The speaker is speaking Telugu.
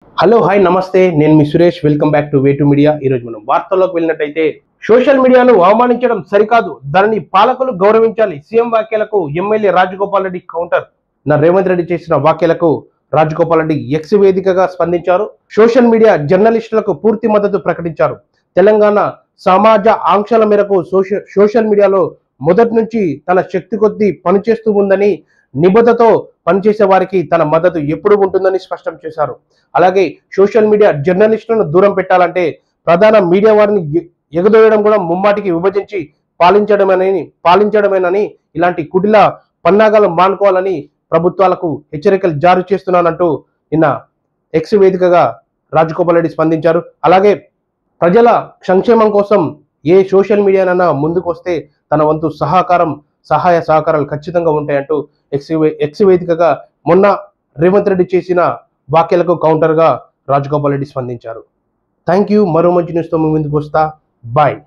హలో హాయ్ నమస్తే నేను మీ Suresh welcome back to way to media. ఈరోజు మనం వార్తల్లోకి వెళ్ళినట్టయితే సోషల్ మీడియాను అవమానించడం సరికాదు, దానిని పాలకులు గౌరవించాలి. సీఎం వ్యాఖ్యలకు ఎమ్మెల్యే రాజగోపాల్ రెడ్డి కౌంటర్. రేవంత్ రెడ్డి చేసిన వ్యాఖ్యలకు రాజగోపాల్ రెడ్డి ఎక్స్ వేదికగా స్పందించారు. సోషల్ మీడియా జర్నలిస్టులకు పూర్తి మద్దతు ప్రకటించారు. తెలంగాణ సమాజ ఆంక్షల మేరకు సోషల్ మీడియాలో మొదటి నుంచి తన శక్తి కొద్దీ పనిచేస్తూ ఉందని, నిబద్ధతతో పనిచేసే వారికి తన మద్దతు ఎప్పుడు ఉంటుందని స్పష్టం చేశారు. అలాగే సోషల్ మీడియా జర్నలిస్టులను దూరం పెట్టాలంటే ప్రధాన మీడియా వారిని ఎగదోయడం కూడా ముమ్మాటికి విభజించి పాలించడమేనని, ఇలాంటి కుటిల పన్నాగాలు మానుకోవాలని ప్రభుత్వాలకు హెచ్చరికలు జారీ చేస్తున్నానంటూ నిన్న ఎక్స్ వేదికగా రాజగోపాల్ రెడ్డి స్పందించారు. అలాగే ప్రజల సంక్షేమం కోసం ఏ సోషల్ మీడియానైనా ముందుకు వస్తే తన వంతు సహాయ సహకారాలు ఖచ్చితంగా ఉంటాయంటూ ఎక్స్ వేదికగా మొన్న రేవంత్ రెడ్డి చేసిన వ్యాఖ్యలకు కౌంటర్గా రాజగోపాల్ రెడ్డి స్పందించారు. Thank you. మరో మంచి న్యూస్తో మీ ముందుకు వస్తా. బాయ్.